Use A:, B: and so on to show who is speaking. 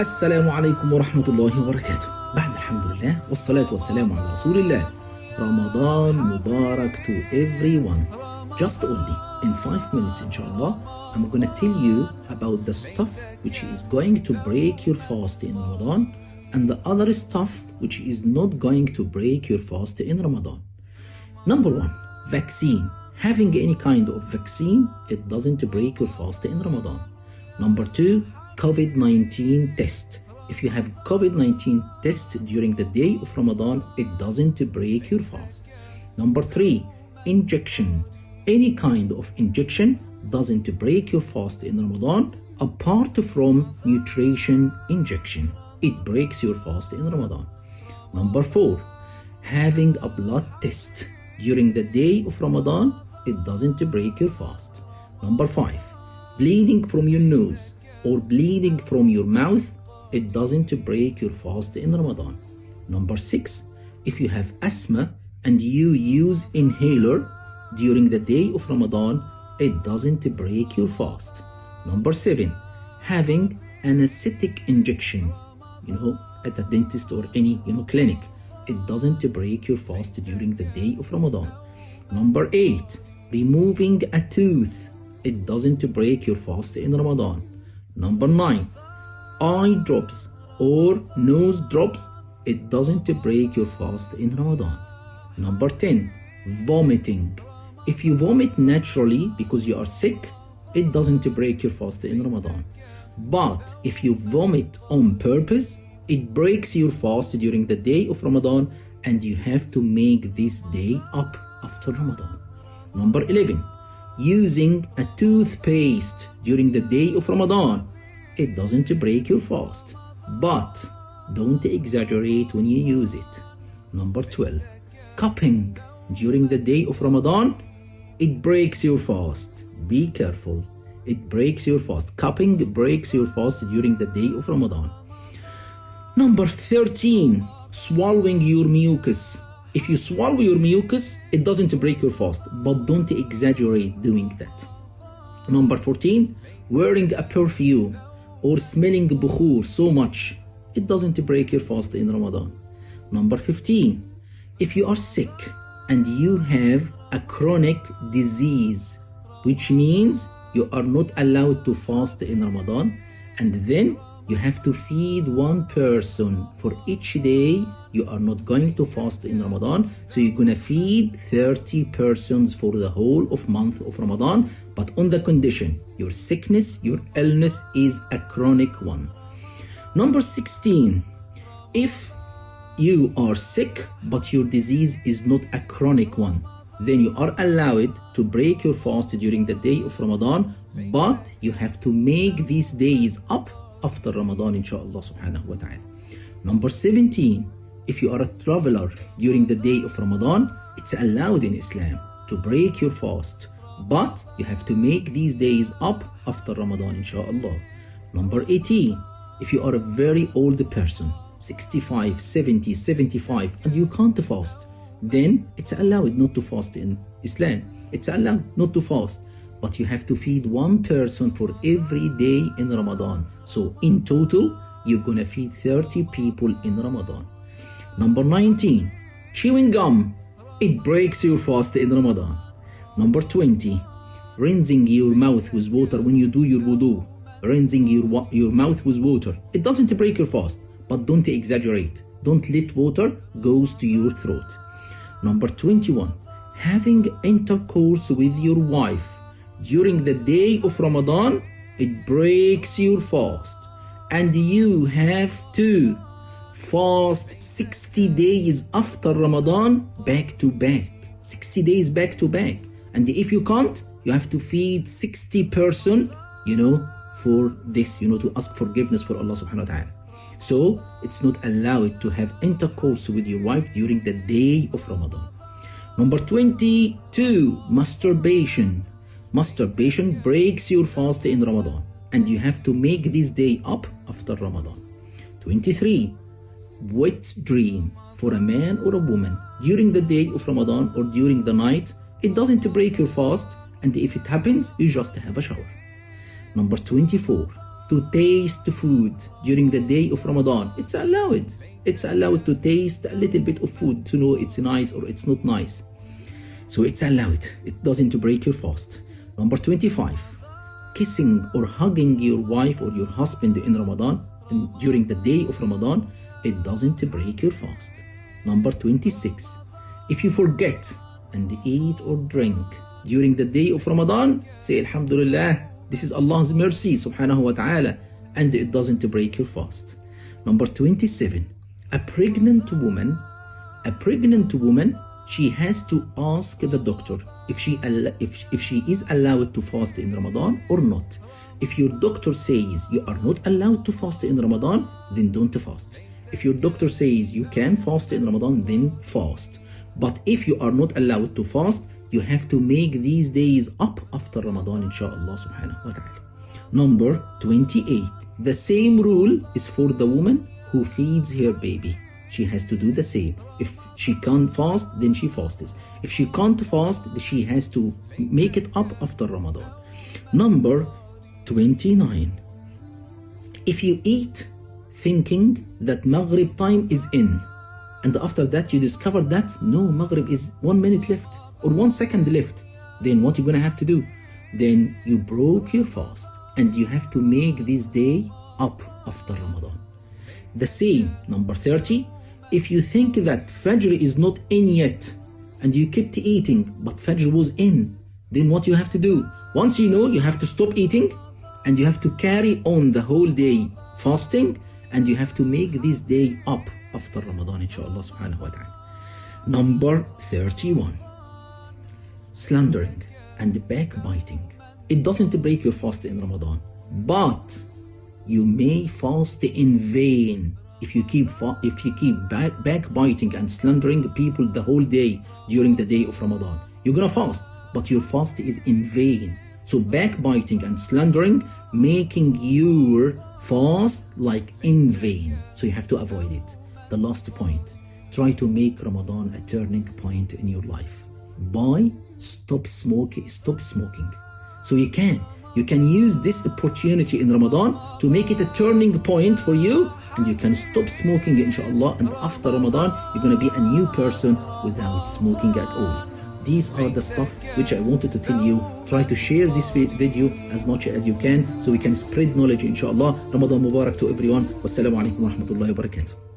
A: السلام عليكم ورحمة الله وبركاته. بعد الحمد لله والصلاة والسلام على رسول الله. Ramadan Mubarak to everyone. Just only in 5 minutes inshallah, I'm gonna tell you about the stuff which is going to break your fast in Ramadan and the other stuff which is not going to break your fast in Ramadan. Number 1, vaccine. Having any kind of vaccine, it doesn't break your fast in Ramadan. Number 2, COVID-19 test. If you have COVID-19 test during the day of Ramadan, it doesn't break your fast. Number 3, injection. Any kind of injection doesn't break your fast in Ramadan apart from nutrition injection. It breaks your fast in Ramadan. Number 4, having a blood test during the day of Ramadan, it doesn't break your fast. Number 5, bleeding from your nose or bleeding from your mouth, it doesn't break your fast in Ramadan. Number 6, if you have asthma and you use inhaler during the day of Ramadan, it doesn't break your fast. Number 7, having anesthetic injection, at a dentist or any, clinic, it doesn't break your fast during the day of Ramadan. Number 8, removing a tooth, it doesn't break your fast in Ramadan. Number 9, eye drops or nose drops, it doesn't break your fast in Ramadan. Number 10, vomiting. If you vomit naturally because you are sick, it doesn't break your fast in Ramadan. But if you vomit on purpose, it breaks your fast during the day of Ramadan and you have to make this day up after Ramadan. Number 11, using a toothpaste during the day of Ramadan, it doesn't break your fast, but don't exaggerate when you use it. Number 12, cupping during the day of Ramadan, it breaks your fast. Be careful, it breaks your fast. Cupping breaks your fast during the day of Ramadan. Number 13, swallowing your mucus. If you swallow your mucus, it doesn't break your fast, but don't exaggerate doing that. Number 14, wearing a perfume or smelling bukhur so much, it doesn't break your fast in Ramadan. Number 15, if you are sick and you have a chronic disease, which means you are not allowed to fast in Ramadan, and then you have to feed one person for each day you are not going to fast in Ramadan. So you're gonna feed 30 persons for the whole of month of Ramadan, but on the condition your sickness, your illness is a chronic one. Number 16, if you are sick but your disease is not a chronic one, then you are allowed to break your fast during the day of Ramadan, but you have to make these days up after Ramadan inshallah subhanahu wa ta'ala. Number 17, if you are a traveler during the day of Ramadan, it's allowed in Islam to break your fast, but you have to make these days up after Ramadan inshallah. Number 18, if you are a very old person, 65, 70, 75, and you can't fast, then it's allowed not to fast in Islam. It's allowed not to fast, but you have to feed one person for every day in Ramadan. So in total, you're gonna feed 30 people in Ramadan. Number 19, chewing gum, it breaks your fast in Ramadan. Number 20, rinsing your mouth with water when you do your wudu. Rinsing your mouth with water, it doesn't break your fast, but don't exaggerate. Don't let water goes to your throat. Number 21, having intercourse with your wife during the day of Ramadan, it breaks your fast, and you have to fast 60 days after Ramadan back to back. 60 days back to back. And if you can't, you have to feed 60 person, for this, to ask forgiveness for Allah subhanahu wa ta'ala. So it's not allowed to have intercourse with your wife during the day of Ramadan. Number 22, masturbation. Masturbation breaks your fast in Ramadan, and you have to make this day up after Ramadan. 23, wet dream for a man or a woman during the day of Ramadan or during the night, it doesn't break your fast, and if it happens, you just have a shower. Number 24, to taste food during the day of Ramadan. It's allowed. It's allowed to taste a little bit of food to know it's nice or it's not nice. So it's allowed. It doesn't break your fast. Number 25, kissing or hugging your wife or your husband in Ramadan and during the day of Ramadan, it doesn't break your fast. Number 26, if you forget and eat or drink during the day of Ramadan, say Alhamdulillah, this is Allah's mercy subhanahu wa ta'ala, and it doesn't break your fast. Number 27, a pregnant woman, she has to ask the doctor if she is allowed to fast in Ramadan or not. If your doctor says you are not allowed to fast in Ramadan, then don't fast. If your doctor says you can fast in Ramadan, then fast. But if you are not allowed to fast, you have to make these days up after Ramadan, inshallah subhanahu wa ta'ala. Number 28, the same rule is for the woman who feeds her baby. She has to do the same. If she can't fast, then she fasts. If she can't fast, she has to make it up after Ramadan. Number 29, if you eat thinking that Maghrib time is in, and after that you discover that no, Maghrib is 1 minute left or 1 second left, then what you're gonna have to do? Then you broke your fast and you have to make this day up after Ramadan. The same, number 30, if you think that Fajr is not in yet and you kept eating but Fajr was in, then what you have to do? Once you know, you have to stop eating and you have to carry on the whole day fasting, and you have to make this day up after Ramadan, inshallah subhanahu wa ta'ala. Number 31, slandering and backbiting. It doesn't break your fast in Ramadan, but you may fast in vain if you keep backbiting and slandering people the whole day during the day of Ramadan. You're gonna fast, but your fast is in vain. So backbiting and slandering, making your fast like in vain. So you have to avoid it. The last point, try to make Ramadan a turning point in your life by stop smoking. So you can use this opportunity in Ramadan to make it a turning point for you, and you can stop smoking inshallah, and after Ramadan you're going to be a new person without smoking at all. These are the stuff which I wanted to tell you. Try to share this video as much as you can so we can spread knowledge inshallah. Ramadan Mubarak to everyone. Wassalamu alaikum wa rahmatullahi wa barakatuh.